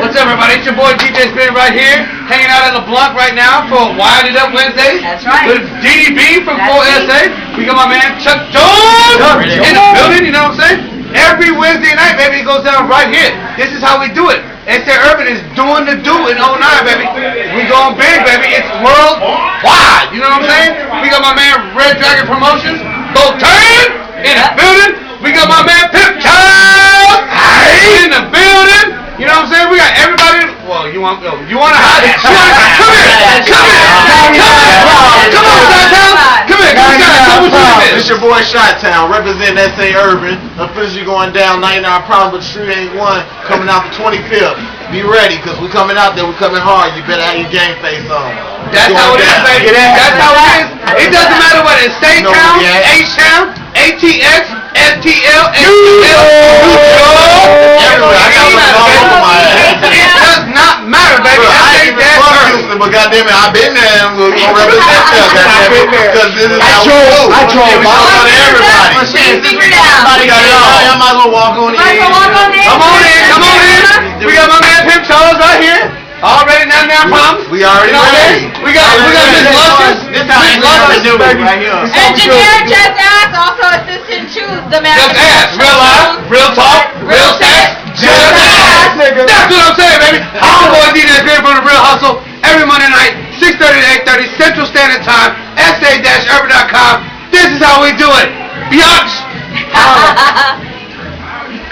What's up, everybody? It's your boy DJ Spin right here, hanging out at the BLANC right now for Wild It Up Wednesdays. That's right. With DDB from 4SA. We got my man Chuck Jones in the building, you know what I'm saying? Every Wednesday night, baby, it goes down right here. This is how we do it. SA Urban is doing the do in 09, baby. We going big, baby. It's worldwide, you know what I'm saying? We got my man Red Dragon Promotions, Go Turn in the building. We got my man Pimp Child in the building. You know what I'm saying? We got everybody. Well, you want to hide it? Come here! Come on, Shot-Town! Come here! It's your boy Shot-Town, representing SA Urban. Officially going down 99 Problems, but the street ain't one. Coming out the 25th. Be ready, because we coming out there. We coming hard. You better have your game face on. That's how it is, baby. That's how it is. It doesn't matter what it is. State Town, H-Town, ATX, STL, STL, it does not matter, baby. I ain't even from Houston, but goddamn it, I've been there and we're gonna represent them, goddamn it. Because this is how we do. I drove by everybody. I might as well walk on in. Come on in. We got my man Pimp Charles right here. Already 99 Problems. We already ready. We got Miss Luscious. This how I do it right here. Engineer Just Ass, also assistant to the man. Just ass. Real life, real talk, real sex. Just ass. That's what I'm saying, baby. I'm going to DJ Spin from the Real Hustle every Monday night, 6:30 to 8:30 Central Standard Time, SA-urban.com. This is how we do it. Biatch.